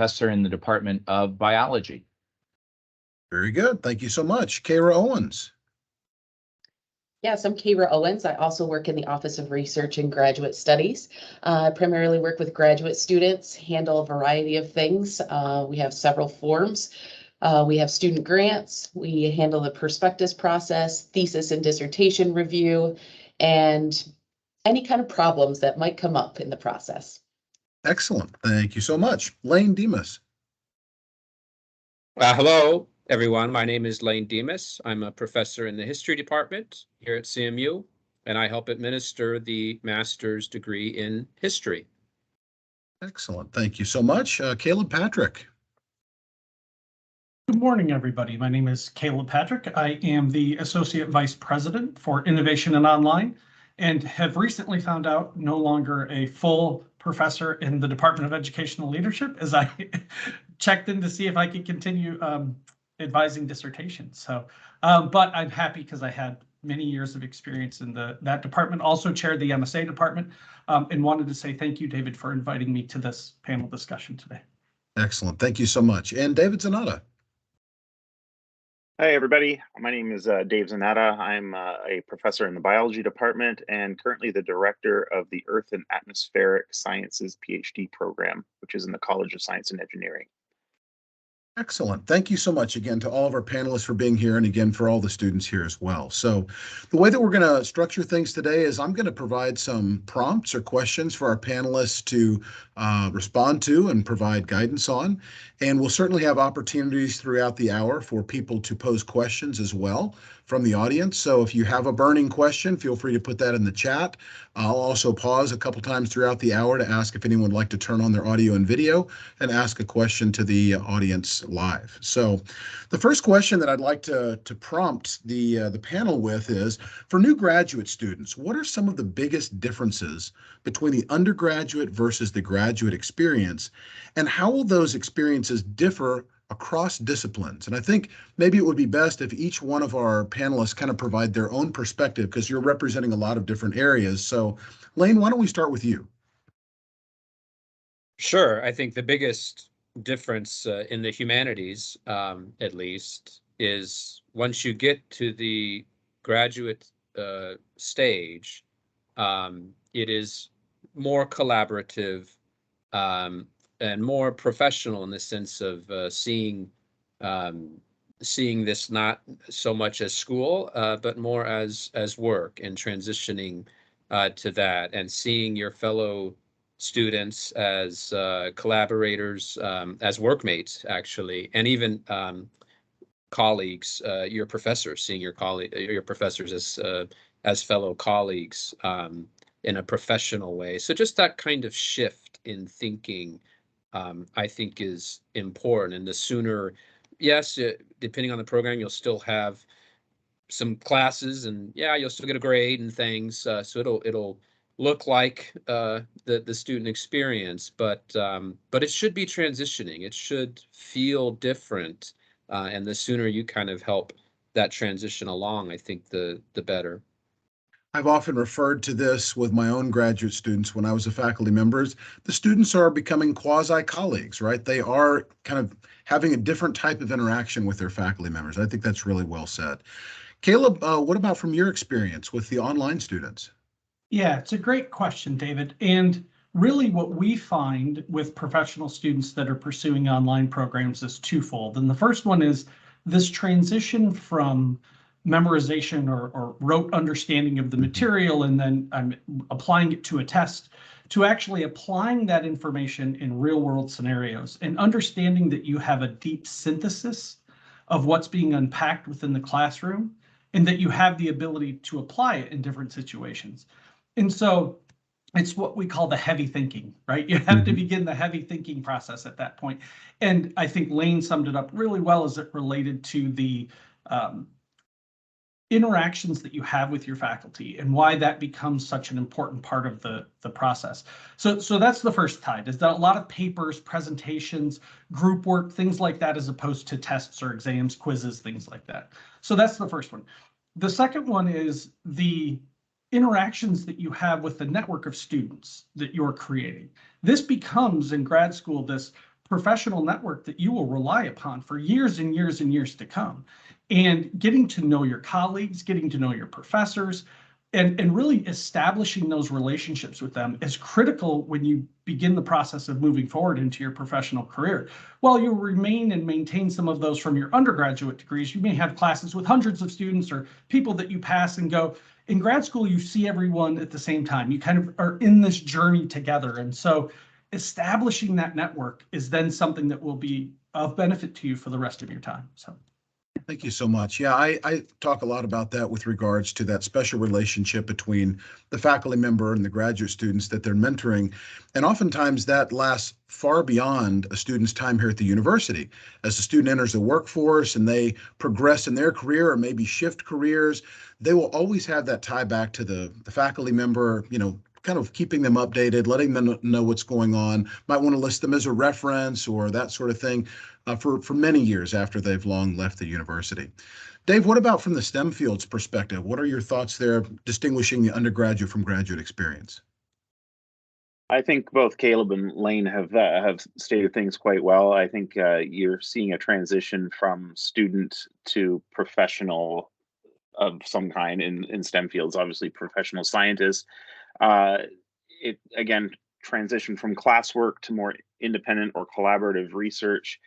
professor in the Department of Biology. Very good. Thank you so much. Kara Owens. Yes, I'm Kara Owens. I also work in the Office of Research and Graduate Studies. I primarily work with graduate students, handle a variety of things. We have several forms. We have student grants. We handle the prospectus process, thesis and dissertation review, and any kind of problems that might come up in the process. Excellent. Thank you so much. Lane Demas. Hello, everyone. My name is Lane Demas. I'm a professor in the history department here at CMU, and I help administer the master's degree in history. Excellent. Thank you so much. Caleb Patrick. Good morning, everybody. My name is Caleb Patrick. I am the Associate Vice President for Innovation and Online, and have recently found out no longer a full professor in the Department of Educational Leadership, as I checked in to see if I could continue advising dissertations. So, but I'm happy because I had many years of experience in that department, also chaired the MSA department, and wanted to say thank you, David, for inviting me to this panel discussion today. Excellent. Thank you so much. And David Zanata. Hi, everybody. My name is Dave Zanata. I'm a professor in the biology department and currently the director of the Earth and Atmospheric Sciences PhD program, which is in the College of Science and Engineering. Excellent. Thank you so much again to all of our panelists for being here, and again for all the students here as well. So the way that we're going to structure things today is I'm going to provide some prompts or questions for our panelists to respond to and provide guidance on. And we'll certainly have opportunities throughout the hour for people to pose questions as well from the audience. So if you have a burning question, feel free to put that in the chat. I'll also pause a couple times throughout the hour to ask if anyone would like to turn on their audio and video and ask a question to the audience live. So the first question that I'd like to prompt the panel with is, for new graduate students, what are some of the biggest differences between the undergraduate versus the graduate experience, and how will those experiences differ across disciplines? And I think maybe it would be best if each one of our panelists kind of provide their own perspective, because you're representing a lot of different areas. So Lane, why don't we start with you? Sure. I think the biggest difference in the humanities, at least, is once you get to the graduate stage, it is more collaborative and more professional in the sense of seeing this not so much as school, but more as work, and transitioning to that, and seeing your fellow students as collaborators, as workmates, actually, and even colleagues, your professors, seeing your professors as fellow colleagues in a professional way. So just that kind of shift in thinking, I think, is important. And the sooner, yes, depending on the program, you'll still have some classes, and yeah, you'll still get a grade and things. So it'll look like the student experience, but it should be transitioning. It should feel different, and the sooner you kind of help that transition along, I think the better. I've often referred to this with my own graduate students when I was a faculty member. The students are becoming quasi-colleagues, right? They are kind of having a different type of interaction with their faculty members. I think that's really well said. Caleb, what about from your experience with the online students? Yeah, it's a great question, David. And really what we find with professional students that are pursuing online programs is twofold. And the first one is this transition from memorization or rote understanding of the material, and then I'm applying it to a test, to actually applying that information in real world scenarios and understanding that you have a deep synthesis of what's being unpacked within the classroom, and that you have the ability to apply it in different situations. And so it's what we call the heavy thinking, right? You have to begin the heavy thinking process at that point. And I think Lane summed it up really well as it related to the interactions that you have with your faculty and why that becomes such an important part of the process. So that's the first tide, is that a lot of papers, presentations, group work, things like that, as opposed to tests or exams, quizzes, things like that. So that's the first one. The second one is the interactions that you have with the network of students that you're creating. This becomes, in grad school, this professional network that you will rely upon for years and years and years to come. And getting to know your colleagues, getting to know your professors, and really establishing those relationships with them is critical when you begin the process of moving forward into your professional career. While you remain and maintain some of those from your undergraduate degrees, you may have classes with hundreds of students or people that you pass and go. In grad school, you see everyone at the same time. You kind of are in this journey together. And so establishing that network is then something that will be of benefit to you for the rest of your time. So. Thank you so much. Yeah, I talk a lot about that with regards to that special relationship between the faculty member and the graduate students that they're mentoring. And oftentimes that lasts far beyond a student's time here at the university. As the student enters the workforce and they progress in their career or maybe shift careers, they will always have that tie back to the faculty member, kind of keeping them updated, letting them know what's going on, might want to list them as a reference or that sort of thing for many years after they've long left the university. Dave, what about from the STEM fields perspective? What are your thoughts there, distinguishing the undergraduate from graduate experience? I think both Caleb and Lane have stated things quite well. I think you're seeing a transition from student to professional of some kind in STEM fields, obviously professional scientists. It again transition from classwork to more independent or collaborative research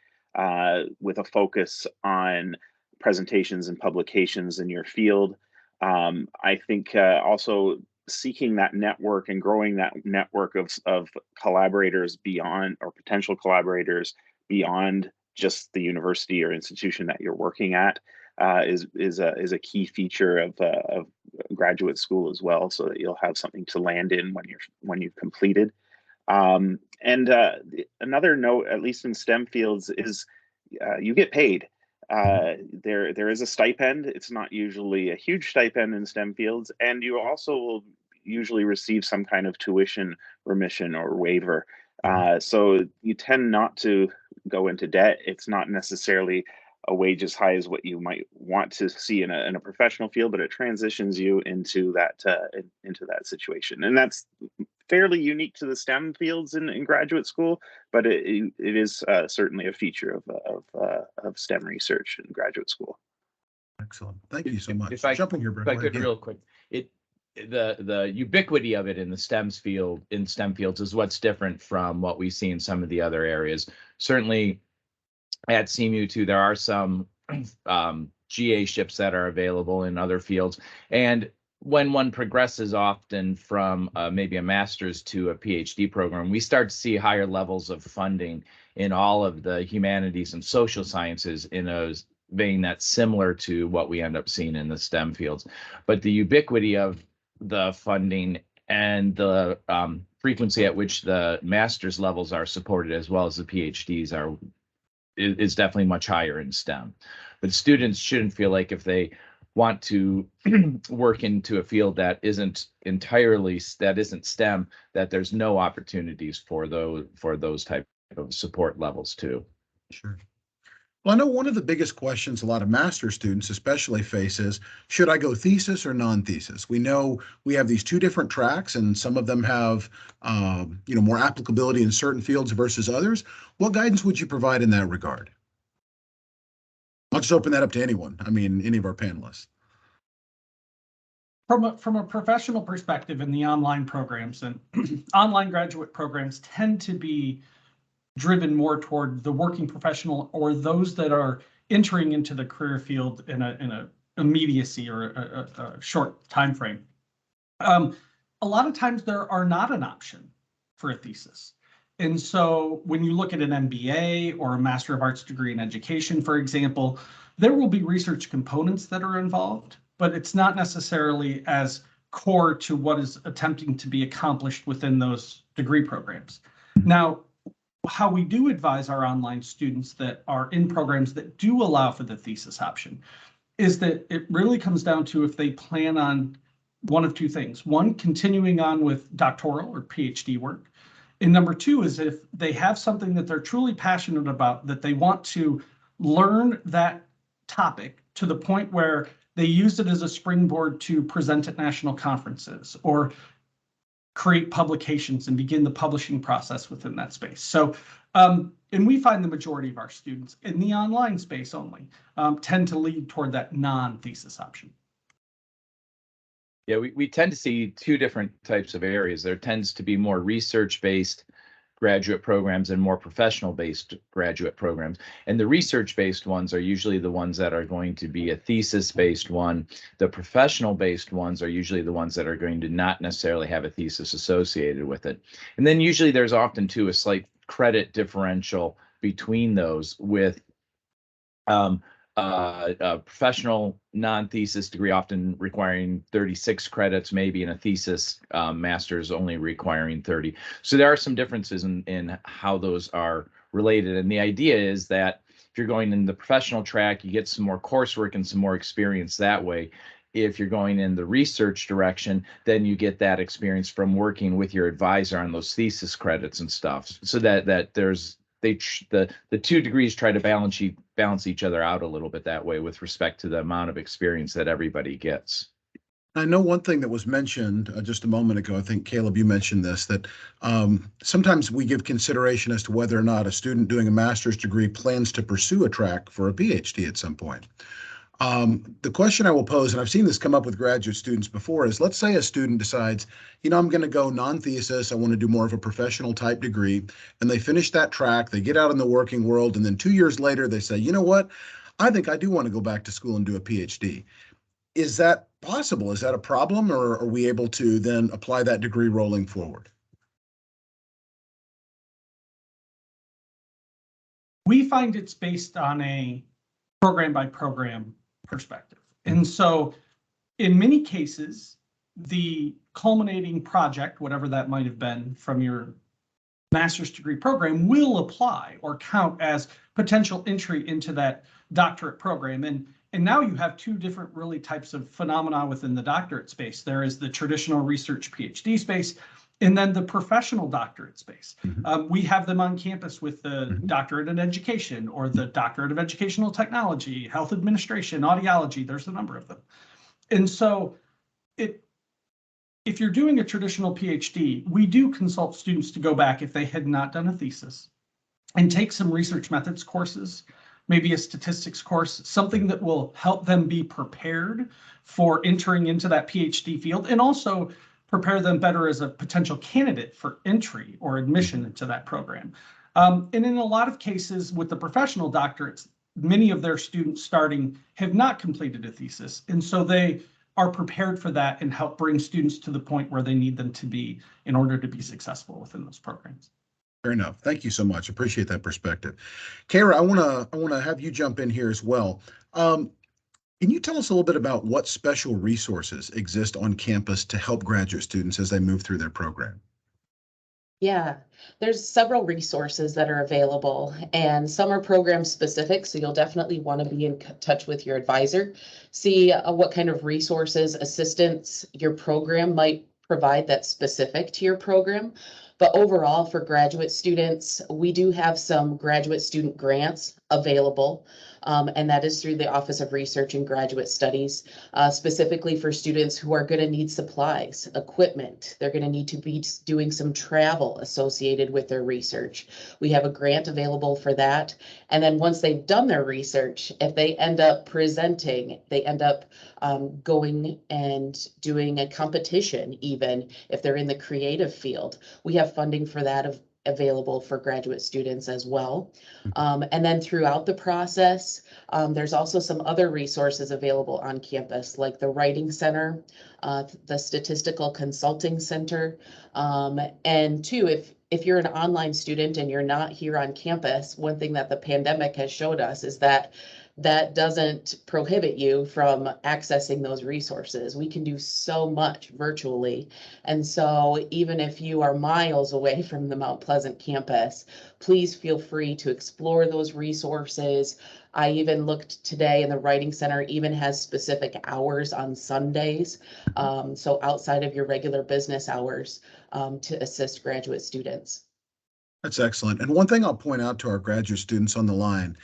with a focus on presentations and publications in your field. I think also seeking that network and growing that network of collaborators beyond, or potential collaborators beyond just the university or institution that you're working at is a key feature of graduate school as well, so that you'll have something to land in when you've completed. Another note, at least in STEM fields, is you get paid. There is a stipend. It's not usually a huge stipend in STEM fields, and you also will usually receive some kind of tuition remission or waiver. So you tend not to go into debt. It's not necessarily a wage as high as what you might want to see in a professional field, but it transitions you into that situation, and that's fairly unique to the STEM fields in graduate school. But it is certainly a feature of STEM research in graduate school. Excellent, thank you so much. If I Jumping here, if I could real quick, the ubiquity of it in the STEM fields is what's different from what we see in some of the other areas. Certainly at CMU too, there are some GA-ships that are available in other fields. And when one progresses often from maybe a master's to a PhD program, we start to see higher levels of funding in all of the humanities and social sciences in a vein that's similar to what we end up seeing in the STEM fields. But the ubiquity of the funding and the frequency at which the master's levels are supported, as well as the PhDs, is definitely much higher in STEM. But students shouldn't feel like if they want to work into a field that isn't STEM, that there's no opportunities for those type of support levels too. Sure. Well, I know one of the biggest questions a lot of master's students especially face is, should I go thesis or non-thesis? We know we have these two different tracks, and some of them have more applicability in certain fields versus others. What guidance would you provide in that regard? I'll just open that up to anyone. I mean, any of our panelists. From a professional perspective, in the online programs, and online graduate programs tend to be driven more toward the working professional or those that are entering into the career field in a immediacy or a short time frame. A lot of times there are not an option for a thesis. And so when you look at an MBA or a Master of Arts degree in education, for example, there will be research components that are involved, but it's not necessarily as core to what is attempting to be accomplished within those degree programs. Now, how we do advise our online students that are in programs that do allow for the thesis option is that it really comes down to if they plan on one of two things. One, continuing on with doctoral or PhD work. And number two is if they have something that they're truly passionate about, that they want to learn that topic to the point where they use it as a springboard to present at national conferences or create publications and begin the publishing process within that space. So, and we find the majority of our students in the online space only tend to lead toward that non-thesis option. Yeah, we tend to see two different types of areas. There tends to be more research-based graduate programs and more professional-based graduate programs. And the research-based ones are usually the ones that are going to be a thesis-based one. The professional-based ones are usually the ones that are going to not necessarily have a thesis associated with it. And then usually there's often too a slight credit differential between those, with a professional non-thesis degree often requiring 36 credits, maybe, in a thesis master's only requiring 30. So there are some differences in how those are related. And the idea is that if you're going in the professional track, you get some more coursework and some more experience that way. If you're going in the research direction, then you get that experience from working with your advisor on those thesis credits and stuff. So that there's the two degrees try to balance each other out a little bit that way with respect to the amount of experience that everybody gets. I know one thing that was mentioned just a moment ago, I think, Caleb, you mentioned this, that sometimes we give consideration as to whether or not a student doing a master's degree plans to pursue a track for a PhD at some point. The question I will pose, and I've seen this come up with graduate students before, is let's say a student decides, I'm going to go non-thesis, I want to do more of a professional type degree, and they finish that track, they get out in the working world, and then 2 years later they say, you know what, I think I do want to go back to school and do a PhD. Is that possible? Is that a problem, or are we able to then apply that degree rolling forward? We find it's based on a program by program perspective. And so in many cases, the culminating project, whatever that might have been from your master's degree program, will apply or count as potential entry into that doctorate program. And now you have two different really types of phenomena within the doctorate space. There is the traditional research PhD space, and then the professional doctorate space. We have them on campus with the doctorate in education or the doctorate of educational technology, health administration, audiology. There's a number of them. And so if you're doing a traditional PhD, we do consult students to go back if they had not done a thesis and take some research methods courses, maybe a statistics course, something that will help them be prepared for entering into that PhD field, and also prepare them better as a potential candidate for entry or admission into that program. And in a lot of cases with the professional doctorates, many of their students starting have not completed a thesis. And so they are prepared for that and help bring students to the point where they need them to be in order to be successful within those programs. Fair enough. Thank you so much. Appreciate that perspective. Kara, I want to have you jump in here as well. Can you tell us a little bit about what special resources exist on campus to help graduate students as they move through their program? Yeah, there's several resources that are available, and some are program specific, so you'll definitely want to be in touch with your advisor, see what kind of resources, assistance your program might provide that's specific to your program. But overall, for graduate students, we do have some graduate student grants available, and that is through the Office of Research and Graduate Studies, specifically for students who are going to need supplies, equipment. They're going to need to be doing some travel associated with their research. We have a grant available for that. And then once they've done their research, if they end up presenting, they end up going and doing a competition, even if they're in the creative field. We have funding for that available for graduate students as well. And then throughout the process, there's also some other resources available on campus, like the Writing Center, the Statistical Consulting Center. And two, if you're an online student and you're not here on campus, one thing that the pandemic has showed us is that doesn't prohibit you from accessing those resources. We can do so much virtually. And so even if you are miles away from the Mount Pleasant campus, please feel free to explore those resources. I even looked today, and the Writing Center even has specific hours on Sundays, so outside of your regular business hours, to assist graduate students. That's excellent. And one thing I'll point out to our graduate students on the line,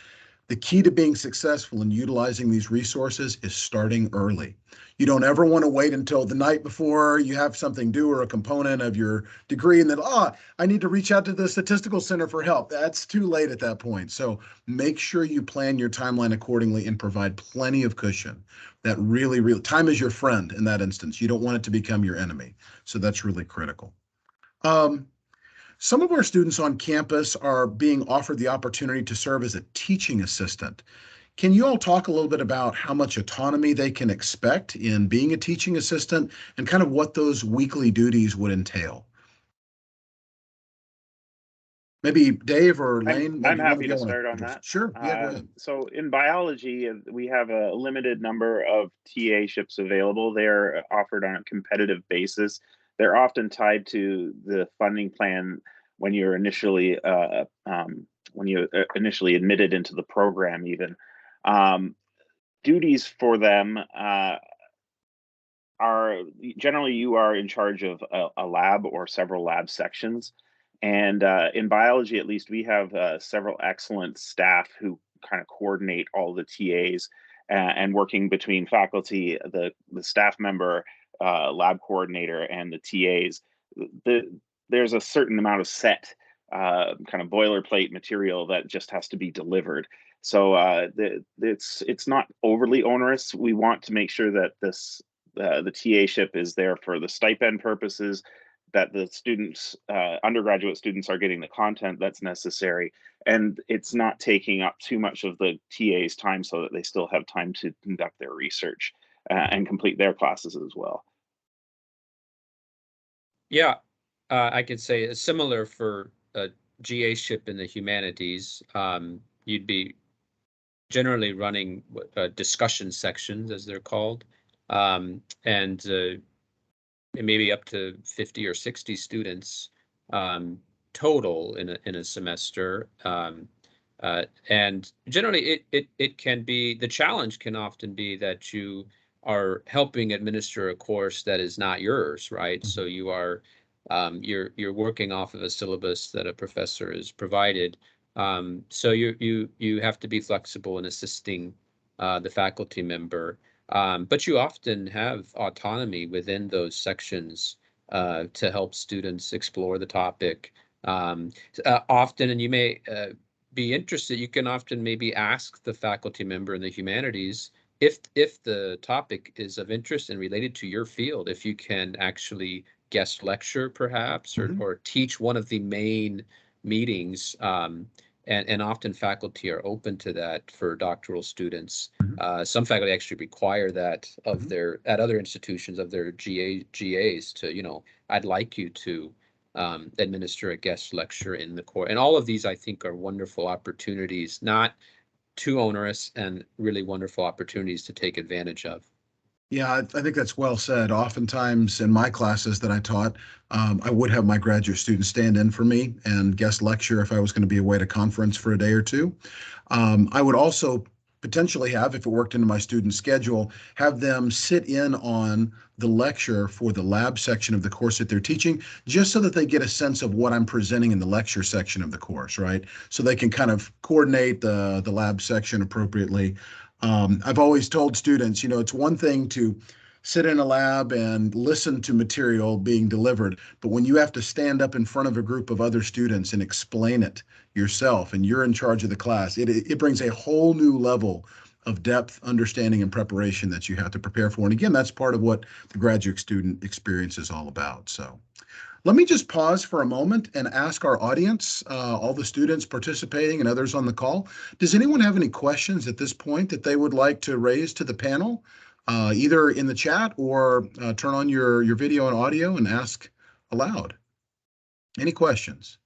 The key to being successful in utilizing these resources is starting early. You don't ever want to wait until the night before you have something due or a component of your degree and then, I need to reach out to the statistical center for help. That's too late at that point. So make sure you plan your timeline accordingly and provide plenty of cushion. That really, time is your friend in that instance. You don't want it to become your enemy. So that's really critical. Some of our students on campus are being offered the opportunity to serve as a teaching assistant. Can you all talk a little bit about how much autonomy they can expect in being a teaching assistant and kind of what those weekly duties would entail? Maybe Dave or Lane. I'm happy to start on that. Sure. Yeah, go ahead. So in biology, we have a limited number of TA-ships available. They're offered on a competitive basis. They're often tied to the funding plan when you're initially admitted into the program. Even duties for them are generally you are in charge of a lab or several lab sections. And in biology, at least, we have several excellent staff who kind of coordinate all the TAs and working between faculty, the staff member, lab coordinator, and the TAs. There's a certain amount of set kind of boilerplate material that just has to be delivered. So it's not overly onerous. We want to make sure that the TA-ship is there for the stipend purposes, that the students, undergraduate students, are getting the content that's necessary, and it's not taking up too much of the TA's time so that they still have time to conduct their research and complete their classes as well. Yeah, I could say it's similar for a GA-ship in the humanities. You'd be generally running discussion sections, as they're called, and maybe up to 50 or 60 students total in a semester. And generally it can be, the challenge can often be that you are helping administer a course that is not yours, right? So you are you're working off of a syllabus that a professor has provided. So you have to be flexible in assisting the faculty member. But you often have autonomy within those sections to help students explore the topic. Often, and you may be interested, you can often maybe ask the faculty member in the humanities if the topic is of interest and related to your field, if you can actually guest lecture perhaps, or teach one of the main meetings. And often faculty are open to that for doctoral students. Some faculty actually require that of their, at other institutions, of their GAs to, I'd like you to administer a guest lecture in the course. And all of these, I think, are wonderful opportunities, not too onerous, and really wonderful opportunities to take advantage of. Yeah, I think that's well said. Oftentimes in my classes that I taught, I would have my graduate students stand in for me and guest lecture if I was going to be away at a conference for a day or two. I would also potentially have, if it worked into my student schedule, have them sit in on the lecture for the lab section of the course that they're teaching, just so that they get a sense of what I'm presenting in the lecture section of the course, right? So they can kind of coordinate the lab section appropriately. I've always told students, it's one thing to sit in a lab and listen to material being delivered, but when you have to stand up in front of a group of other students and explain it yourself, and you're in charge of the class, it brings a whole new level of depth, understanding, and preparation that you have to prepare for. And again, that's part of what the graduate student experience is all about. So let me just pause for a moment and ask our audience, all the students participating and others on the call, does anyone have any questions at this point that they would like to raise to the panel, either in the chat or turn on your video and audio and ask aloud? Any questions?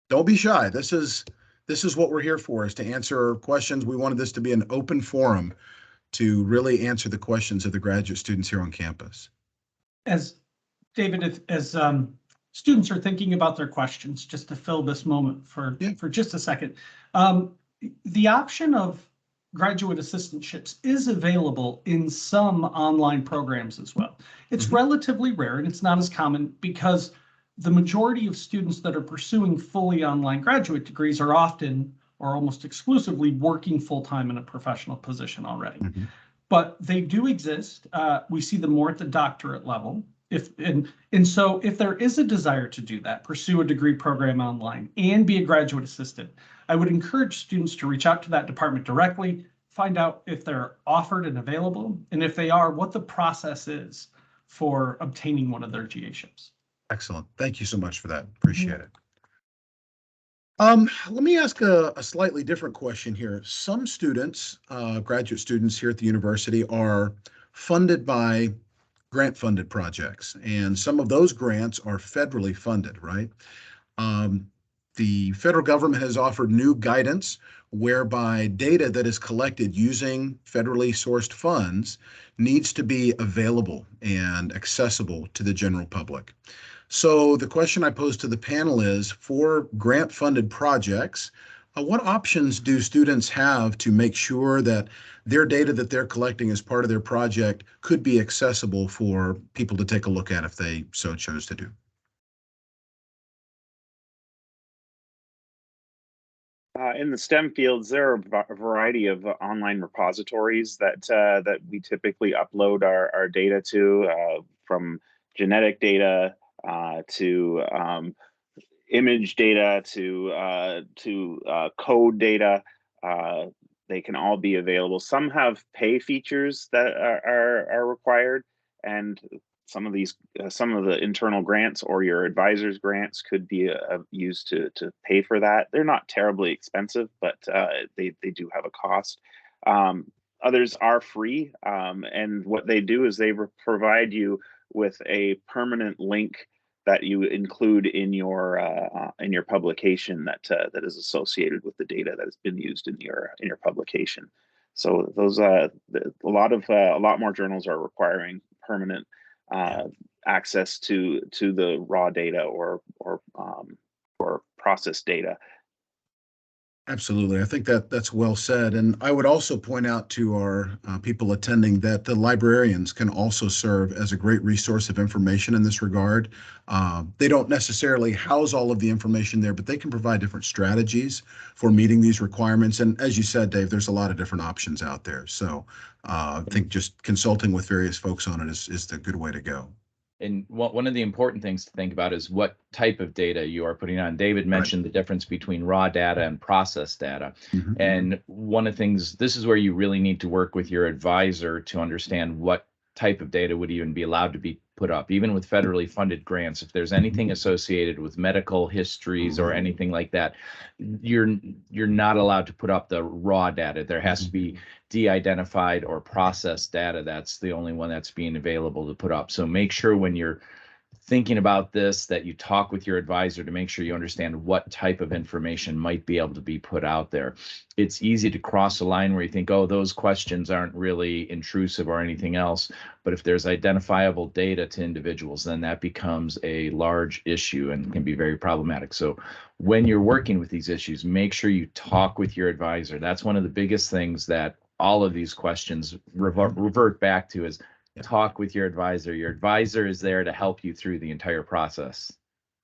Don't be shy. This is what we're here for, is to answer questions. We wanted this to be an open forum to really answer the questions of the graduate students here on campus. As David, as students are thinking about their questions, just to fill this moment for just a second, the option of graduate assistantships is available in some online programs as well. It's relatively rare, and it's not as common because the majority of students that are pursuing fully online graduate degrees are often are almost exclusively working full-time in a professional position already. Mhm. But they do exist. We see them more at the doctorate level. So if there is a desire to do that, pursue a degree program online and be a graduate assistant, I would encourage students to reach out to that department directly, find out if they're offered and available, and if they are, what the process is for obtaining one of their GA-ships. Excellent. Thank you so much for that. Appreciate it. Let me ask a slightly different question here. Some students, graduate students here at the university, are funded by grant-funded projects, and some of those grants are federally funded, right? The federal government has offered new guidance whereby data that is collected using federally sourced funds needs to be available and accessible to the general public. So the question I pose to the panel is, for grant-funded projects, what options do students have to make sure that their data that they're collecting as part of their project could be accessible for people to take a look at if they so chose to do? In the STEM fields, there are a variety of online repositories that we typically upload our data to, from genetic data to image data to code data. They can all be available. Some have pay features that are required, and some of the internal grants or your advisor's grants could be used to pay for that. They're not terribly expensive, but they do have a cost. Others are free, and what they do is they provide you with a permanent link that you include in your publication that is associated with the data that has been used in your publication. So those a lot more journals are requiring permanent access to the raw data or processed data. Absolutely. I think that's well said. And I would also point out to our people attending that the librarians can also serve as a great resource of information in this regard. They don't necessarily house all of the information there, but they can provide different strategies for meeting these requirements. And as you said, Dave, there's a lot of different options out there. So I think just consulting with various folks on it is the good way to go. And one of the important things to think about is what type of data you are putting on. David mentioned the difference between raw data and processed data. Mhm. And one of the things, this is where you really need to work with your advisor to understand what type of data would even be allowed to be put up, even with federally funded grants. If there's anything associated with medical histories or anything like that, you're not allowed to put up the raw data. There has to be de-identified or processed data. That's the only one that's being available to put up. So make sure when you're thinking about this that you talk with your advisor to make sure you understand what type of information might be able to be put out there. It's easy to cross a line where you think, oh, those questions aren't really intrusive or anything else. But if there's identifiable data to individuals, then that becomes a large issue and can be very problematic. So when you're working with these issues, make sure you talk with your advisor. That's one of the biggest things that all of these questions revert back to, is talk with your advisor. Your advisor is there to help you through the entire process.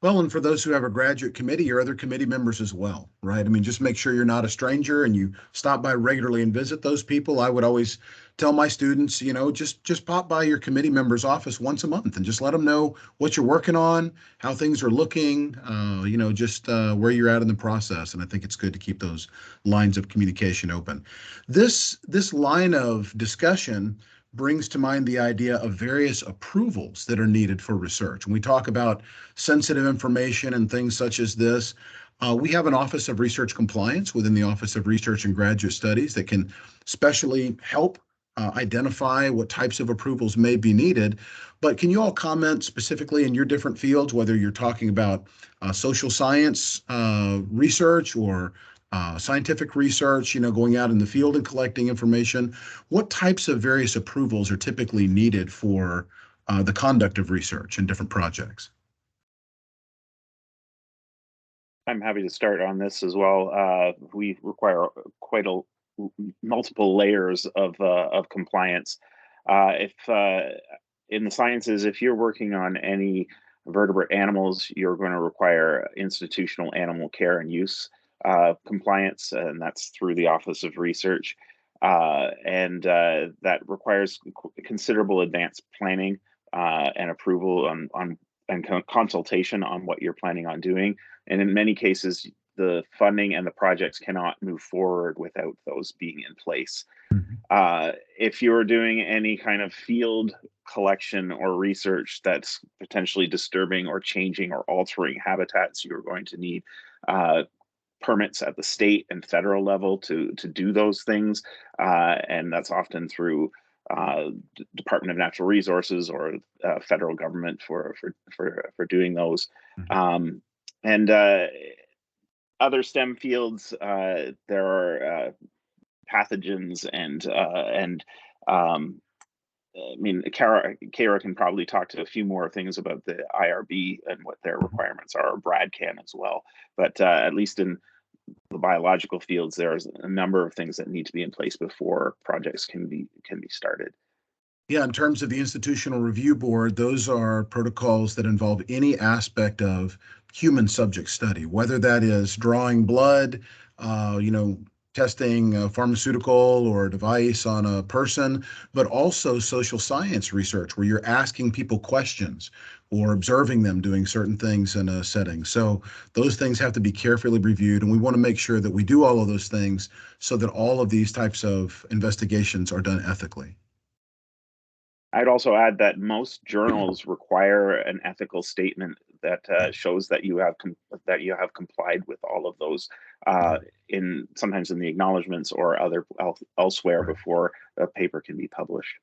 Well, and for those who have a graduate committee, your other committee members as well, right? I mean, just make sure you're not a stranger and you stop by regularly and visit those people. I would always tell my students, just pop by your committee member's office once a month and just let them know what you're working on, how things are looking, just where you're at in the process. And I think it's good to keep those lines of communication open. This line of discussion brings to mind the idea of various approvals that are needed for research. When we talk about sensitive information and things such as this, we have an Office of Research Compliance within the Office of Research and Graduate Studies that can specially help identify what types of approvals may be needed. But can you all comment specifically in your different fields, whether you're talking about social science research or scientific research, going out in the field and collecting information? What types of various approvals are typically needed for the conduct of research in different projects? I'm happy to start on this as well. We require multiple layers of compliance. If in the sciences, if you're working on any vertebrate animals, you're going to require institutional animal care and use compliance, and that's through the Office of Research. And that requires considerable advanced planning and approval and consultation on what you're planning on doing. And in many cases, the funding and the projects cannot move forward without those being in place. If you're doing any kind of field collection or research that's potentially disturbing or changing or altering habitats, you're going to need permits at the state and federal level to do those things, and that's often through Department of Natural Resources or federal government for doing those. And other STEM fields, there are pathogens and I mean, Kara can probably talk to a few more things about the IRB and what their requirements are, or Brad can as well. But at least in the biological fields, there's a number of things that need to be in place before projects can be started. Yeah, in terms of the Institutional Review Board, those are protocols that involve any aspect of human subject study, whether that is drawing blood, testing a pharmaceutical or a device on a person, but also social science research where you're asking people questions or observing them doing certain things in a setting. So those things have to be carefully reviewed, and we want to make sure that we do all of those things so that all of these types of investigations are done ethically. I'd also add that most journals require an ethical statement that shows that you have complied with all of those sometimes in the acknowledgments or elsewhere before a paper can be published.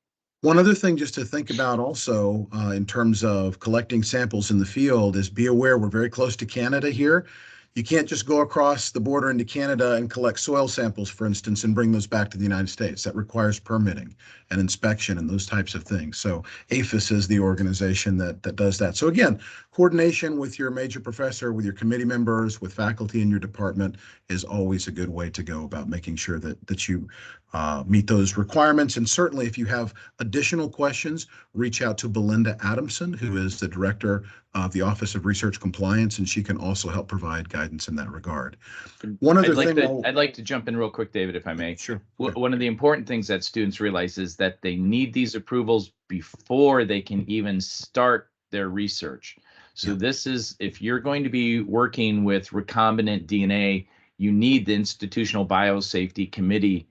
One other thing just to think about also in terms of collecting samples in the field is be aware we're very close to Canada here. You can't just go across the border into Canada and collect soil samples, for instance, and bring those back to the United States. That requires permitting and inspection and those types of things. So APHIS is the organization that does that. So again, coordination with your major professor, with your committee members, with faculty in your department is always a good way to go about making sure that you meet those requirements. And certainly if you have additional questions, reach out to Belinda Adamson, who is the director of the Office of Research Compliance, and she can also help provide guidance in that regard. One other thing I'd like to jump in real quick, David, if I may. Sure. One of the important things that students realize is that they need these approvals before they can even start their research. So this is, if you're going to be working with recombinant DNA, you need the Institutional Biosafety Committee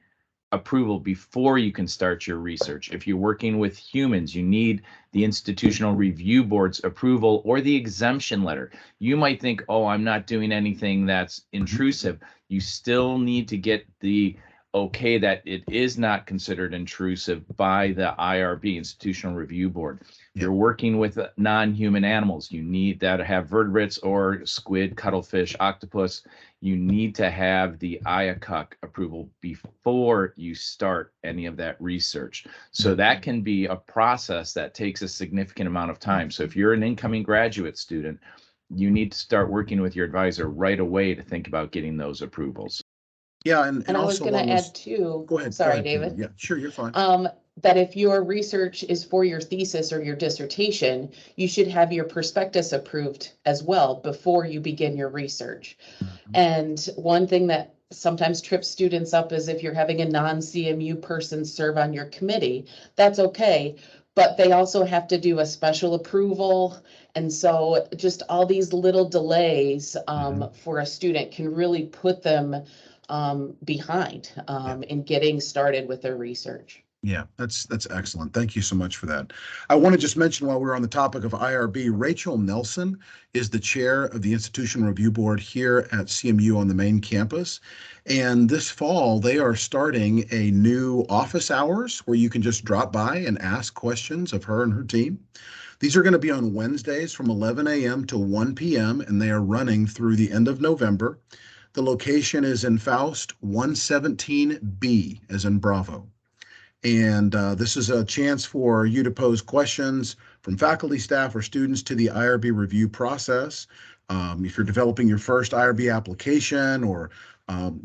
approval before you can start your research. If you're working with humans, you need the Institutional Review Board's approval or the exemption letter. You might think, oh, I'm not doing anything that's intrusive. You still need to get the okay that it is not considered intrusive by the IRB, Institutional Review Board. You're working with non-human animals. You need that to have vertebrates or squid, cuttlefish, octopus. You need to have the IACUC approval before you start any of that research. So that can be a process that takes a significant amount of time. So if you're an incoming graduate student, you need to start working with your advisor right away to think about getting those approvals. Yeah, and I was also going to add too. Go ahead. Sorry, go ahead, David. Yeah, sure, you're fine. That if your research is for your thesis or your dissertation, you should have your prospectus approved as well before you begin your research. And one thing that sometimes trips students up is if you're having a non-CMU person serve on your committee, that's okay. But they also have to do a special approval. And so just all these little delays for a student can really put them behind in getting started with their research. Yeah, that's excellent. Thank you so much for that. I want to just mention while we're on the topic of IRB, Rachel Nelson is the chair of the Institutional Review Board here at CMU on the main campus. And this fall, they are starting a new office hours where you can just drop by and ask questions of her and her team. These are going to be on Wednesdays from 11 a.m. to 1 p.m. and they are running through the end of November. The location is in Faust 117B, as in Bravo. And this is a chance for you to pose questions from faculty, staff, or students to the IRB review process. If you're developing your first IRB application or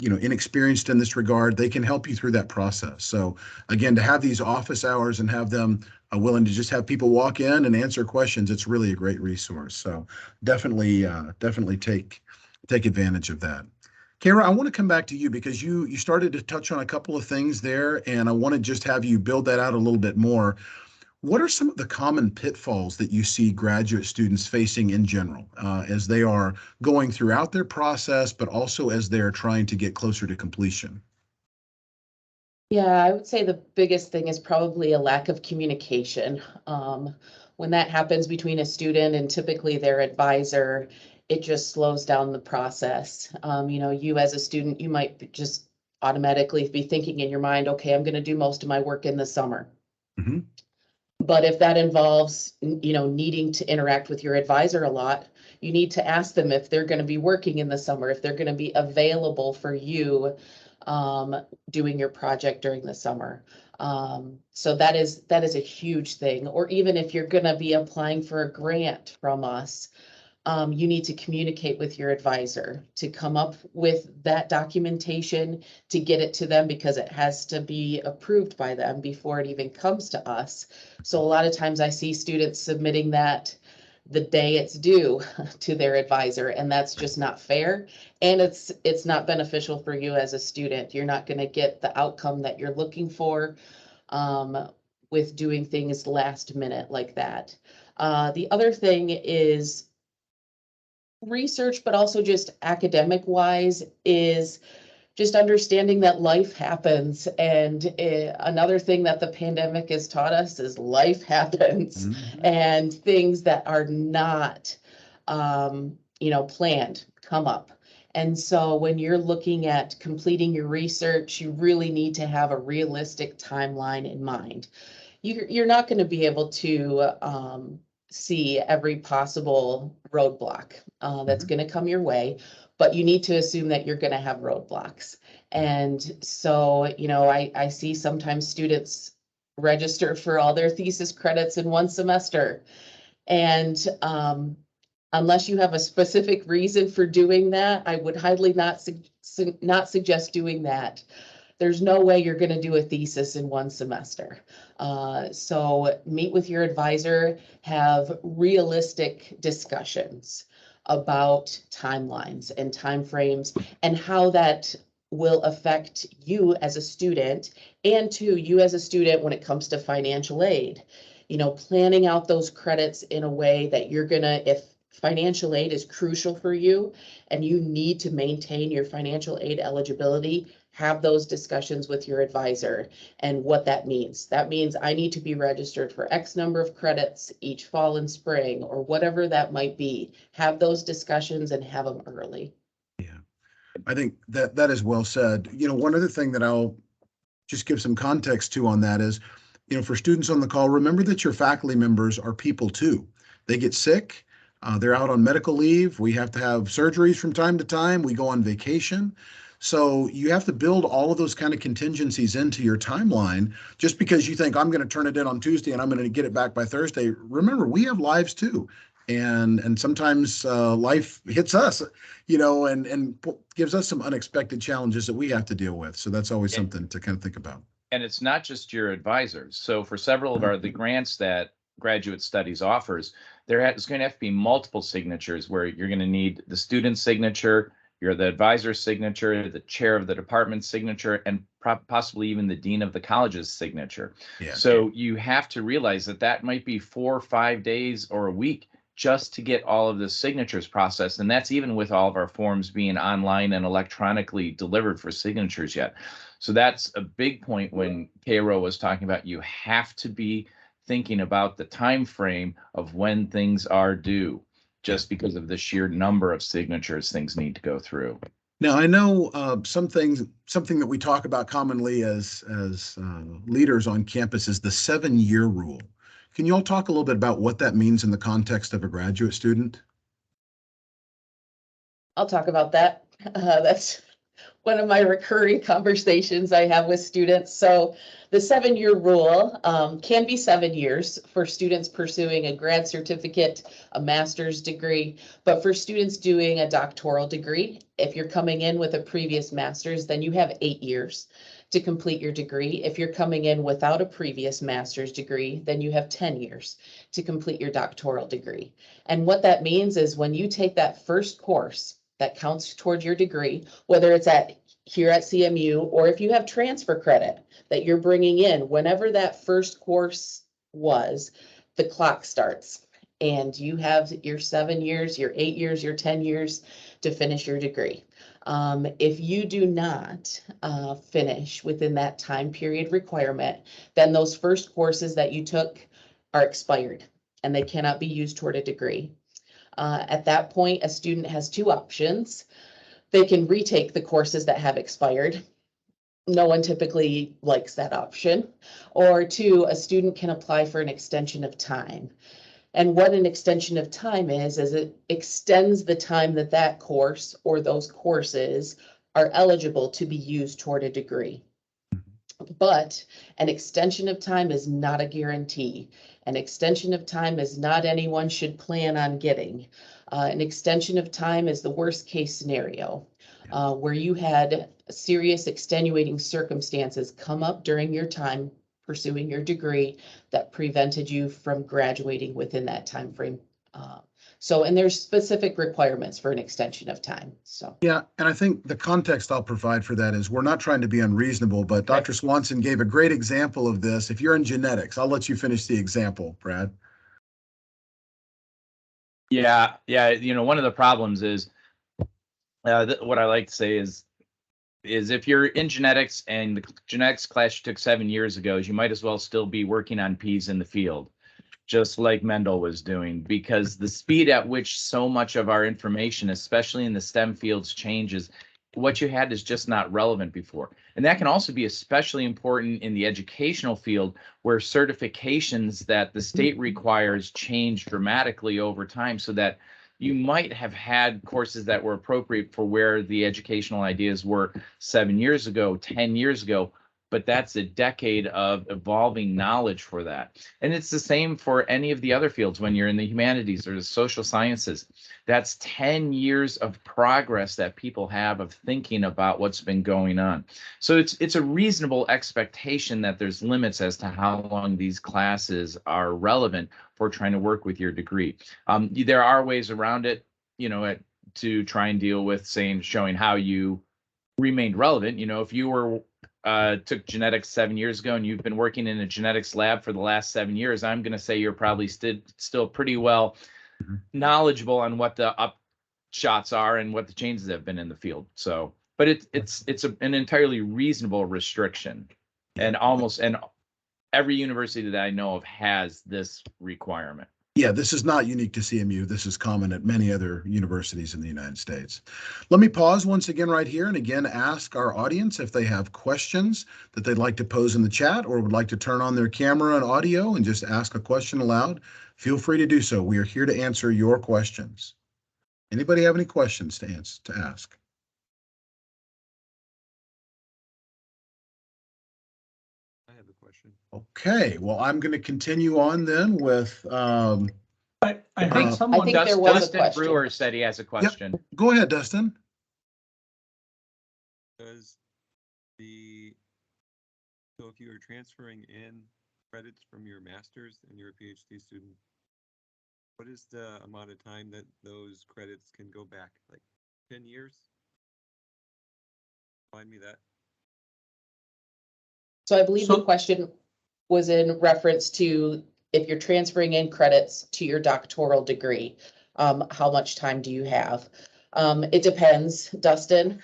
inexperienced in this regard, they can help you through that process. So again, to have these office hours and have them willing to just have people walk in and answer questions, it's really a great resource. So definitely take advantage of that. Kara, I want to come back to you because you started to touch on a couple of things there, and I want to just have you build that out a little bit more. What are some of the common pitfalls that you see graduate students facing in general as they are going throughout their process, but also as they're trying to get closer to completion? Yeah, I would say the biggest thing is probably a lack of communication. When that happens between a student and typically their advisor, it just slows down the process. You as a student, you might just automatically be thinking in your mind, okay, I'm going to do most of my work in the summer. Mhm. But if that involves, needing to interact with your advisor a lot, you need to ask them if they're going to be working in the summer, if they're going to be available for you doing your project during the summer. So that is a huge thing. Or even if you're going to be applying for a grant from us, you need to communicate with your advisor to come up with that documentation, to get it to them because it has to be approved by them before it even comes to us. So a lot of times I see students submitting that the day it's due to their advisor, and that's just not fair. And it's not beneficial for you as a student. You're not going to get the outcome that you're looking for with doing things last minute like that. The other thing is research, but also just academic wise, is just understanding that life happens. And another thing that the pandemic has taught us is life happens. Mhm. And things that are not, planned come up. And so when you're looking at completing your research, you really need to have a realistic timeline in mind. You're not going to be able to see every possible roadblock that's going to come your way, but you need to assume that you're going to have roadblocks. And so, I see sometimes students register for all their thesis credits in one semester. And unless you have a specific reason for doing that, I would highly not suggest doing that. There's no way you're going to do a thesis in one semester. So meet with your advisor, have realistic discussions about timelines and timeframes and how that will affect you as a student, and to you as a student when it comes to financial aid. Planning out those credits in a way that you're gonna, if financial aid is crucial for you and you need to maintain your financial aid eligibility, have those discussions with your advisor and what that means. That means I need to be registered for X number of credits each fall and spring, or whatever that might be. Have those discussions and have them early. Yeah, I think that is well said. One other thing that I'll just give some context to on that is, for students on the call, remember that your faculty members are people too. They get sick. They're out on medical leave. We have to have surgeries from time to time. We go on vacation. So you have to build all of those kind of contingencies into your timeline. Just because you think I'm going to turn it in on Tuesday and I'm going to get it back by Thursday, remember, we have lives too. And sometimes life hits us, and gives us some unexpected challenges that we have to deal with. So that's always something to kind of think about. And it's not just your advisors. So for several of the grants that Graduate Studies offers, there is going to have to be multiple signatures where you're going to need the student's signature, the advisor's signature, the chair of the department's signature, and possibly even the dean of the college's signature. Yeah. So you have to realize that might be 4 or 5 days or a week just to get all of the signatures processed. And that's even with all of our forms being online and electronically delivered for signatures yet. So that's a big point when Kara was talking about you have to be thinking about the time frame of when things are due, just because of the sheer number of signatures things need to go through. Now, I know something that we talk about commonly as leaders on campus is the 7-year rule. Can you all talk a little bit about what that means in the context of a graduate student? I'll talk about that. That's one of my recurring conversations I have with students. So the 7-year rule can be 7 years for students pursuing a grad certificate, a master's degree, but for students doing a doctoral degree, if you're coming in with a previous master's, then you have 8 years to complete your degree. If you're coming in without a previous master's degree, then you have 10 years to complete your doctoral degree. And what that means is when you take that first course that counts towards your degree, whether it's here at CMU, or if you have transfer credit that you're bringing in, whenever that first course was, the clock starts. And you have your 7 years, your 8 years, your 10 years to finish your degree. If you do not finish within that time period requirement, then those first courses that you took are expired and they cannot be used toward a degree. At that point, a student has two options. They can retake the courses that have expired. No one typically likes that option. Or two, a student can apply for an extension of time. And what an extension of time is it extends the time that that course or those courses are eligible to be used toward a degree. But an extension of time is not a guarantee. An extension of time is not anyone should plan on getting. An extension of time is the worst case scenario, where you had serious extenuating circumstances come up during your time pursuing your degree that prevented you from graduating within that time frame. And there's specific requirements for an extension of time. So yeah, and I think the context I'll provide for that is we're not trying to be unreasonable, but Dr. Swanson gave a great example of this. If you're in genetics, I'll let you finish the example, Brad. Yeah. One of the problems is what I like to say is if you're in genetics and the genetics class you took 7 years ago, you might as well still be working on peas in the field, just like Mendel was doing, because the speed at which so much of our information, especially in the STEM fields, changes, what you had is just not relevant before. And that can also be especially important in the educational field, where certifications that the state requires change dramatically over time, so that you might have had courses that were appropriate for where the educational ideas were 7 years ago, 10 years ago, but that's a decade of evolving knowledge for that. And it's the same for any of the other fields. When you're in the humanities or the social sciences, that's 10 years of progress that people have of thinking about what's been going on. So it's a reasonable expectation that there's limits as to how long these classes are relevant for trying to work with your degree. There are ways around it, to try and deal with showing how you remained relevant. If you were took genetics 7 years ago and you've been working in a genetics lab for the last 7 years, I'm going to say you're probably still pretty well knowledgeable on what the upshots are and what the changes have been in the field. So, but it's an entirely reasonable restriction, and every university that I know of has this requirement. Yeah, this is not unique to CMU. This is common at many other universities in the United States. Let me pause once again right here and again ask our audience if they have questions that they'd like to pose in the chat or would like to turn on their camera and audio and just ask a question aloud. Feel free to do so. We are here to answer your questions. Anybody have any questions to ask? I have a question. Okay, well, I'm going to continue on then with. I think someone. I think there was a Dustin question. Brewer said he has a question. Yep. Go ahead, Dustin. So if you are transferring in credits from your master's and you're a PhD student, what is the amount of time that those credits can go back? Like 10 years? Find me that. So I believe the question was in reference to if you're transferring in credits to your doctoral degree, how much time do you have? It depends, Dustin.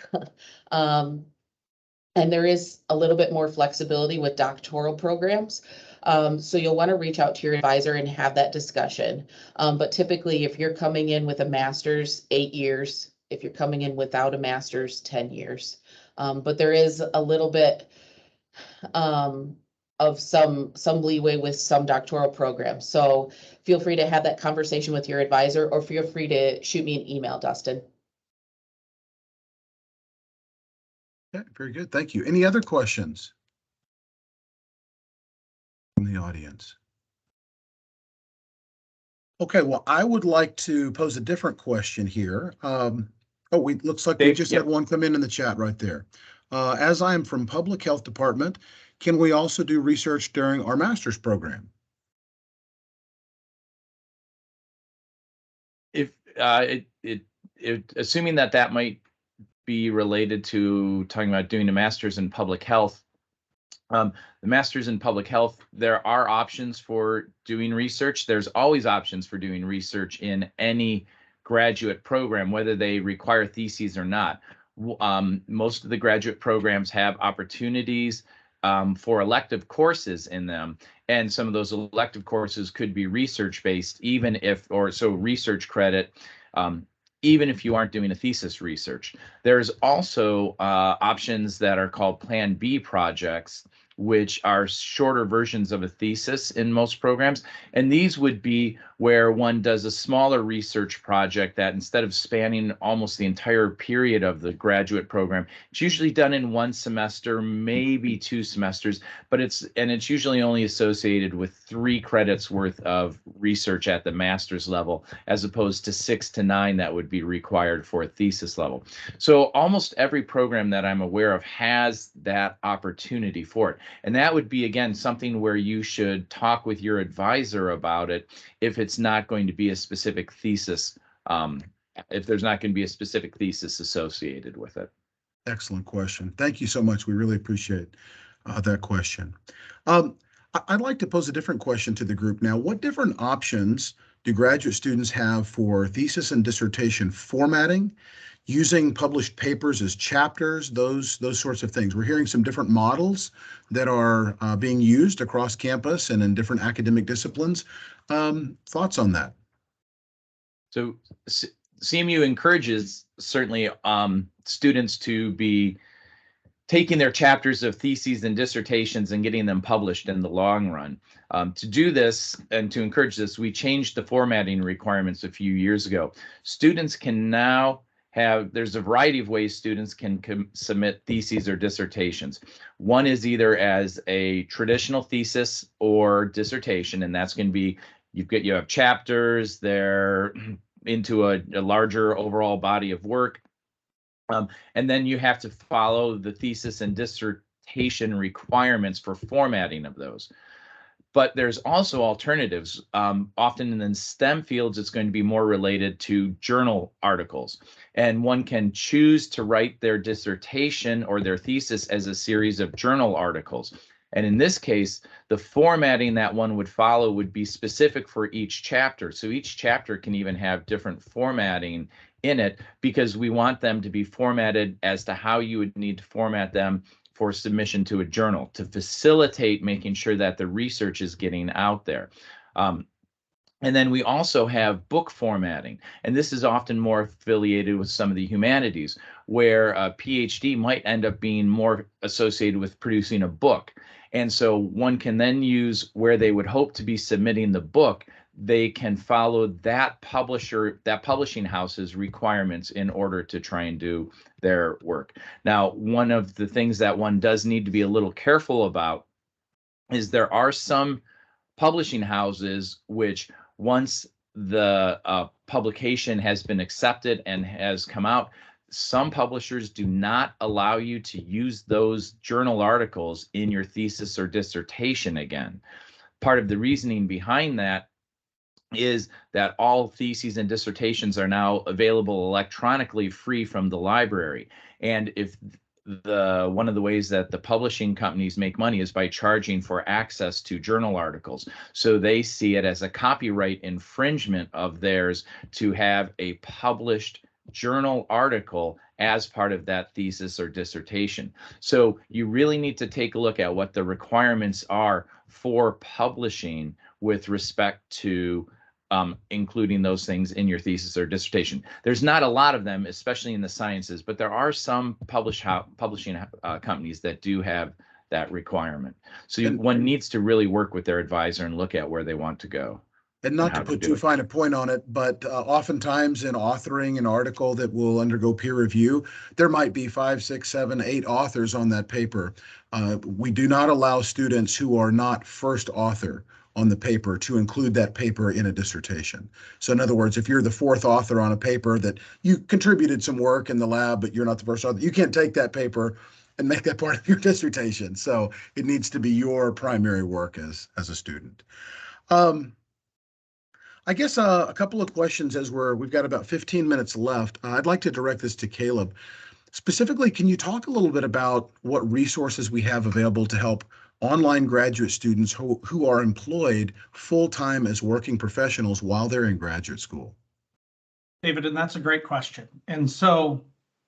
And there is a little bit more flexibility with doctoral programs. So you'll want to reach out to your advisor and have that discussion. But typically, if you're coming in with a master's, 8 years. If you're coming in without a master's, 10 years. But there is a little bit of some leeway with some doctoral programs. So feel free to have that conversation with your advisor, or feel free to shoot me an email, Dustin. Okay, very good. Thank you. Any other questions from the audience? Okay, well, I would like to pose a different question here. Looks like we just had one come in the chat right there. As I am from Public Health Department, can we also do research during our master's program? If assuming that that might be related to talking about doing a master's in public health. The master's in public health, there are options for doing research. There's always options for doing research in any graduate program, whether they require theses or not. Most of the graduate programs have opportunities for elective courses in them. And some of those elective courses could be research-based, even if, or so research credit, even if you aren't doing a thesis research. There's also options that are called Plan B projects, which are shorter versions of a thesis in most programs. And these would be where one does a smaller research project that, instead of spanning almost the entire period of the graduate program, it's usually done in one semester, maybe 2 semesters, but it's usually only associated with 3 credits worth of research at the master's level, as opposed to 6 to 9 that would be required for a thesis level. So almost every program that I'm aware of has that opportunity for it. And that would be, again, something where you should talk with your advisor about it if it's not going to be a specific thesis, if there's not going to be a specific thesis associated with it. Excellent question. Thank you so much. We really appreciate that question. I'd like to pose a different question to the group now. What different options do graduate students have for thesis and dissertation formatting, using published papers as chapters, those sorts of things? We're hearing some different models that are being used across campus and in different academic disciplines. Thoughts on that? So CMU encourages certainly students to be taking their chapters of theses and dissertations and getting them published in the long run. To do this and to encourage this, we changed the formatting requirements a few years ago. Students can now there's a variety of ways students can submit theses or dissertations. One is either as a traditional thesis or dissertation, and that's going to be, you have chapters, they're into a larger overall body of work. And then you have to follow the thesis and dissertation requirements for formatting of those. But there's also alternatives. Often in STEM fields, it's going to be more related to journal articles. And one can choose to write their dissertation or their thesis as a series of journal articles. And in this case, the formatting that one would follow would be specific for each chapter. So each chapter can even have different formatting in it, because we want them to be formatted as to how you would need to format them for submission to a journal, to facilitate making sure that the research is getting out there. And then we also have book formatting, and this is often more affiliated with some of the humanities, where a PhD might end up being more associated with producing a book. And so one can then use, where they would hope to be submitting the book, they can follow that publishing house's requirements in order to try and do their work. Now, one of the things that one does need to be a little careful about is there are some publishing houses which, once the publication has been accepted and has come out, some publishers do not allow you to use those journal articles in your thesis or dissertation again. Part of the reasoning behind that is that all theses and dissertations are now available electronically, free from the library. And if one of the ways that the publishing companies make money is by charging for access to journal articles. So they see it as a copyright infringement of theirs to have a published journal article as part of that thesis or dissertation. So you really need to take a look at what the requirements are for publishing with respect to including those things in your thesis or dissertation. There's not a lot of them, especially in the sciences, but there are some publishing companies that do have that requirement. So one needs to really work with their advisor and look at where they want to go. And not to put too fine a point on it, but oftentimes in authoring an article that will undergo peer review, there might be 5, 6, 7, 8 authors on that paper. We do not allow students who are not first author on the paper to include that paper in a dissertation. So in other words, if you're the 4th author on a paper that you contributed some work in the lab, but you're not the first author, you can't take that paper and make that part of your dissertation. So it needs to be your primary work as a student. I guess a couple of questions as we've got about 15 minutes left. I'd like to direct this to Caleb. Specifically, can you talk a little bit about what resources we have available to help online graduate students who are employed full-time as working professionals while they're in graduate school? David, and that's a great question. And so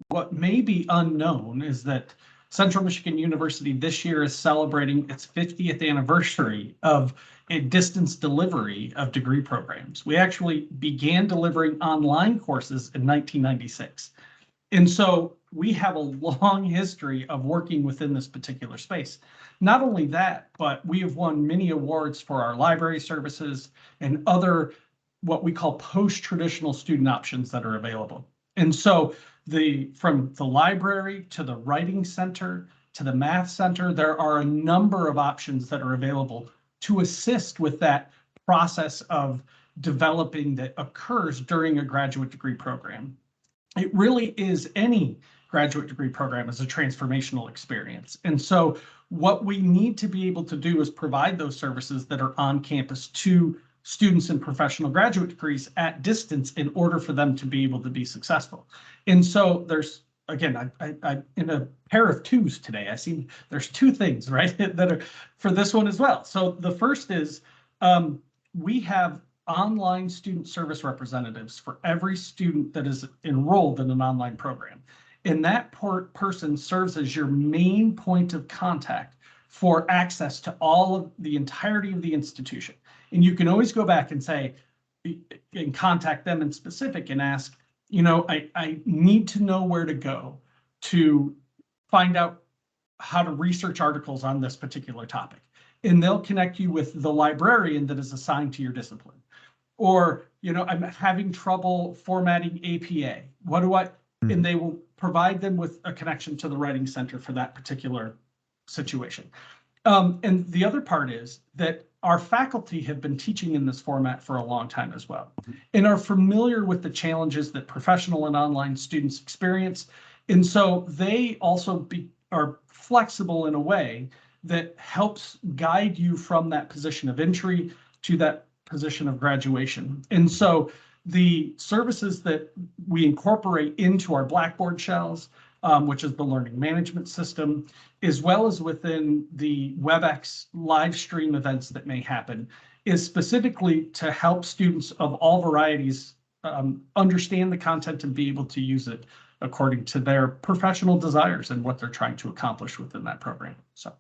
what may be unknown is that Central Michigan University this year is celebrating its 50th anniversary of a distance delivery of degree programs. We actually began delivering online courses in 1996. And so we have a long history of working within this particular space. Not only that, but we have won many awards for our library services and other what we call post-traditional student options that are available. And so from the library to the writing center to the math center, there are a number of options that are available to assist with that process of developing that occurs during a graduate degree program. It really is any graduate degree program as a transformational experience. And so what we need to be able to do is provide those services that are on campus to students in professional graduate degrees at distance in order for them to be able to be successful. And so there's, again, I in a pair of twos today, I see there's two things, right, that are for this one as well. So the first is we have online student service representatives for every student that is enrolled in an online program. And that person serves as your main point of contact for access to all of the entirety of the institution. And you can always go back and say, and contact them in specific and ask, I need to know where to go to find out how to research articles on this particular topic. And they'll connect you with the librarian that is assigned to your discipline. Or, I'm having trouble formatting APA. What do I, and they will provide them with a connection to the writing center for that particular situation. And the other part is that our faculty have been teaching in this format for a long time as well, and are familiar with the challenges that professional and online students experience. And so they also are flexible in a way that helps guide you from that position of entry to that position of graduation. And so the services that we incorporate into our Blackboard shells, which is the learning management system, as well as within the WebEx live stream events that may happen, is specifically to help students of all varieties understand the content and be able to use it according to their professional desires and what they're trying to accomplish within that program. So,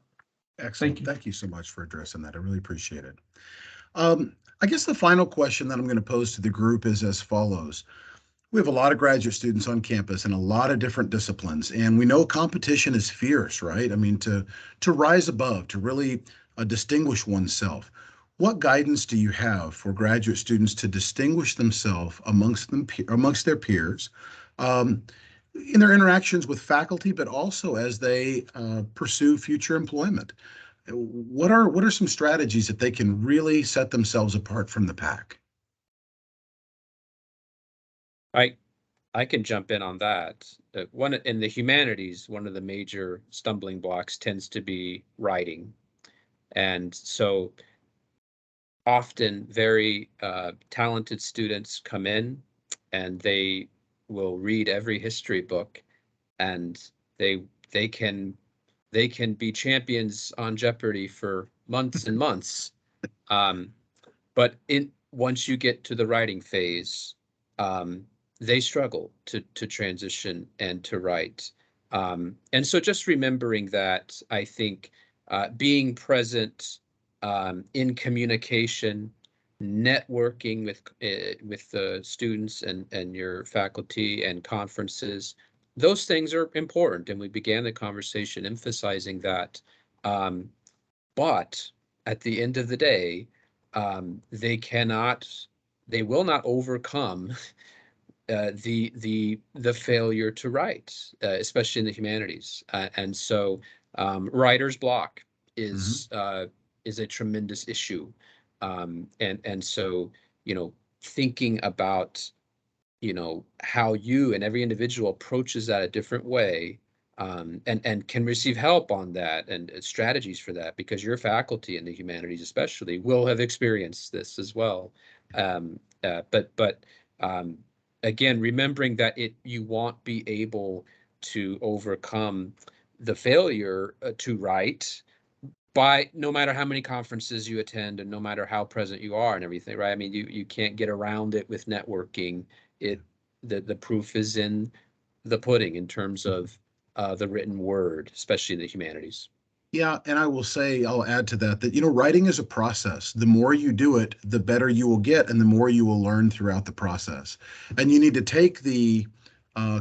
excellent. Thank you so much for addressing that. I really appreciate it. I guess the final question that I'm going to pose to the group is as follows. We have a lot of graduate students on campus in a lot of different disciplines, and we know competition is fierce, right? I mean, to rise above, to really distinguish oneself. What guidance do you have for graduate students to distinguish themselves amongst their peers in their interactions with faculty, but also as they pursue future employment? What are some strategies that they can really set themselves apart from the pack? I can jump in on that. One in the humanities, one of the major stumbling blocks tends to be writing. And so often very talented students come in and they will read every history book, and they can be champions on Jeopardy for months and months. But once you get to the writing phase, they struggle to transition and to write. And so just remembering that, I think being present in communication, networking with the students and your faculty and conferences, those things are important. And we began the conversation emphasizing that. But at the end of the day, they will not overcome the failure to write, especially in the humanities. And so writer's block is a tremendous issue. And so, thinking about, how you and every individual approaches that a different way, and can receive help on that and strategies for that, because your faculty in the humanities especially will have experienced this as well. But again, remembering that you won't be able to overcome the failure to write by no matter how many conferences you attend and no matter how present you are and everything, right? I mean, you can't get around it with networking. The proof is in the pudding in terms of the written word, especially in the humanities. Yeah, and I will say, I'll add to that, writing is a process. The more you do it, the better you will get and the more you will learn throughout the process. And you need to take the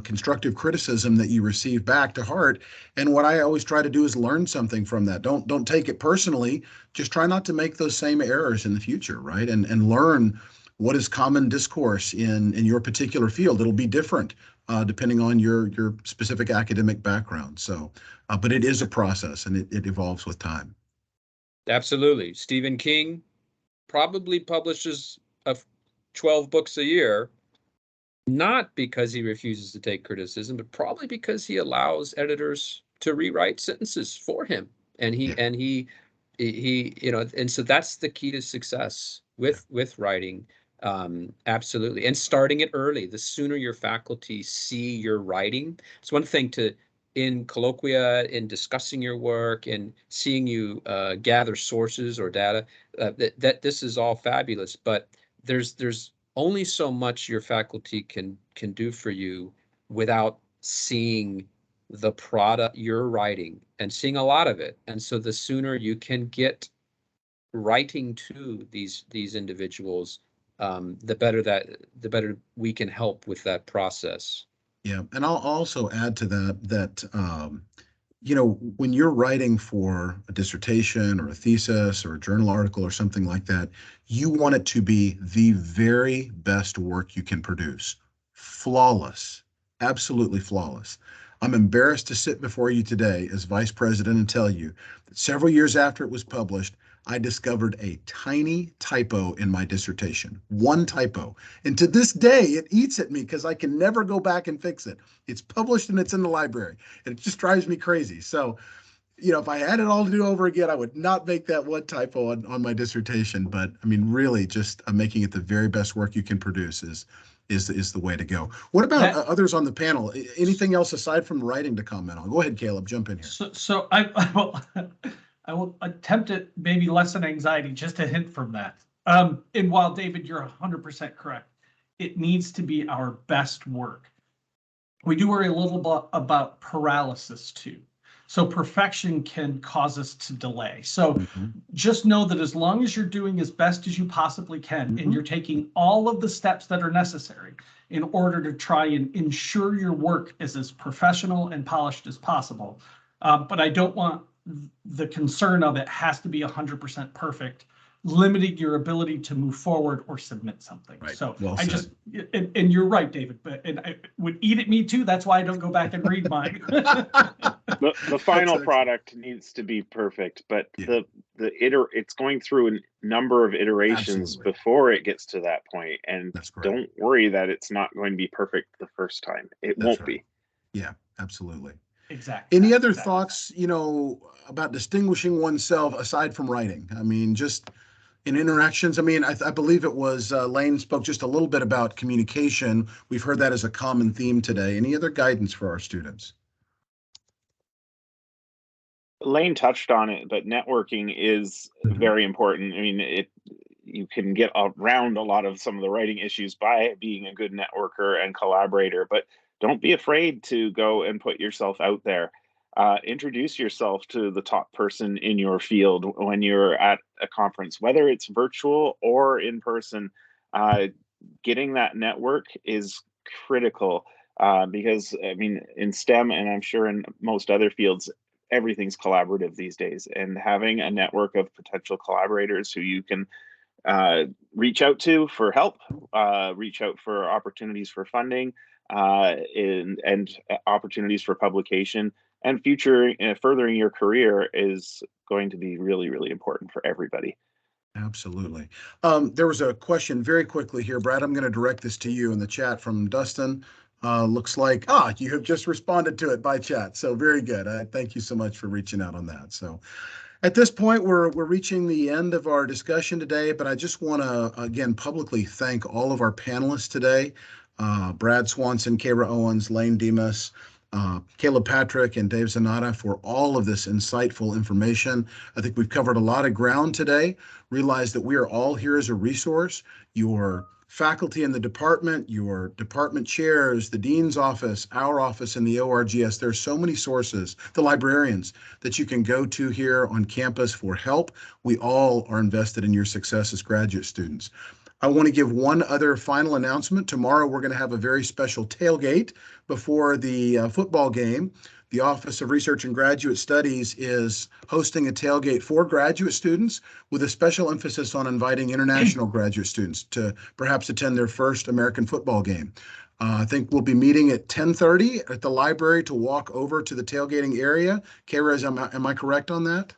constructive criticism that you receive back to heart. And what I always try to do is learn something from that. Don't take it personally. Just try not to make those same errors in the future, right? And learn what is common discourse in your particular field. It'll be different depending on your specific academic background. So, but it is a process and it evolves with time. Absolutely. Stephen King probably publishes 12 books a year, not because he refuses to take criticism, but probably because he allows editors to rewrite sentences for him. And he, and so that's the key to success with writing. Absolutely. And starting it early. The sooner your faculty see your writing, it's one thing in colloquia, in discussing your work, and seeing you gather sources or data, that this is all fabulous, but there's only so much your faculty can do for you without seeing the product you're writing and seeing a lot of it. And so the sooner you can get writing to these individuals, the better we can help with that process. Yeah, and I'll also add to that when you're writing for a dissertation or a thesis or a journal article or something like that, you want it to be the very best work you can produce. Flawless, absolutely flawless. I'm embarrassed to sit before you today as vice president and tell you that several years after it was published, I discovered a tiny typo in my dissertation, one typo. And to this day, it eats at me because I can never go back and fix it. It's published and it's in the library, and it just drives me crazy. So, if I had it all to do over again, I would not make that one typo on my dissertation. But I mean, really, just making it the very best work you can produce is the way to go. What about others on the panel? Anything else aside from writing to comment on? Go ahead, Caleb, jump in here. So I will attempt it, maybe lessen anxiety, just a hint from that. And while David, you're 100% correct, it needs to be our best work. We do worry a little bit about paralysis too. So perfection can cause us to delay. So just know that as long as you're doing as best as you possibly can, and you're taking all of the steps that are necessary in order to try and ensure your work is as professional and polished as possible. But I don't want the concern of it has to be 100% perfect, limiting your ability to move forward or submit something. Right. So well I said. just, and you're right, David, but I would eat at me too. That's why I don't go back and read mine. The final product needs to be perfect, but it's going through a number of iterations Absolutely. before it gets to that point. And That's correct. don't worry that it's not going to be perfect the first time. It That's won't right. be. Yeah, absolutely. Exactly. Any other thoughts, about distinguishing oneself aside from writing? I mean, just in interactions. I mean, I believe it was Lane spoke just a little bit about communication. We've heard that as a common theme today. Any other guidance for our students? Lane touched on it, but networking is very important. I mean, you can get around a lot of some of the writing issues by being a good networker and collaborator, but don't be afraid to go and put yourself out there. Introduce yourself to the top person in your field when you're at a conference, whether it's virtual or in person. Getting that network is critical because, I mean, in STEM, and I'm sure in most other fields, everything's collaborative these days, and having a network of potential collaborators who you can reach out to for help, reach out for opportunities for funding, and opportunities for publication and furthering your career is going to be really, really important for everybody. Absolutely. There was a question very quickly here, Brad. I'm going to direct this to you in the chat from Dustin. Looks like, you have just responded to it by chat. So very good. Thank you so much for reaching out on that. So At this point, we're reaching the end of our discussion today, but I just want to again publicly thank all of our panelists today. Brad Swanson, Kara Owens, Lane Demas, Caleb Patrick, and Dave Zanata for all of this insightful information. I think we've covered a lot of ground today. Realize that we are all here as a resource. Your faculty in the department, your department chairs, the dean's office, our office, and the ORGS. There's so many sources, the librarians, that you can go to here on campus for help. We all are invested in your success as graduate students. I want to give one other final announcement. Tomorrow, we're going to have a very special tailgate before the football game. The Office of Research and Graduate Studies is hosting a tailgate for graduate students with a special emphasis on inviting international graduate students to perhaps attend their first American football game. I think we'll be meeting at 10:30 at the library to walk over to the tailgating area. Kara, am I correct on that?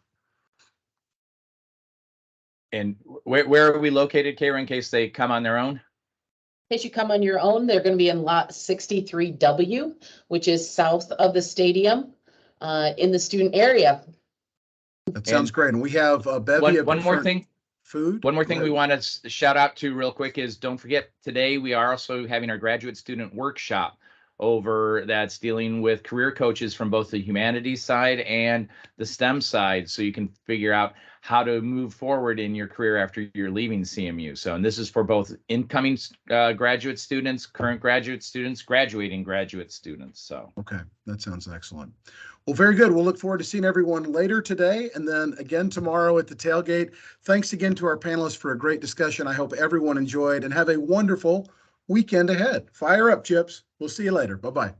And where are we located, Kara, in case they come on their own? In case you come on your own, they're going to be in lot 63W, which is south of the stadium, in the student area. That sounds great. And we have a bevy of One more different thing. food. One more thing Go we ahead. want to shout out to real quick is don't forget today we are also having our graduate student workshop over that's dealing with career coaches from both the humanities side and the STEM side, so you can figure out how to move forward in your career after you're leaving CMU. So, and this is for both incoming graduate students, current graduate students, graduating graduate students. So, Okay, that sounds excellent. Well, very good. We'll look forward to seeing everyone later today and then again tomorrow at the tailgate. Thanks again to our panelists for a great discussion. I hope everyone enjoyed and have a wonderful weekend ahead. Fire up, Chips. We'll see you later. Bye-bye.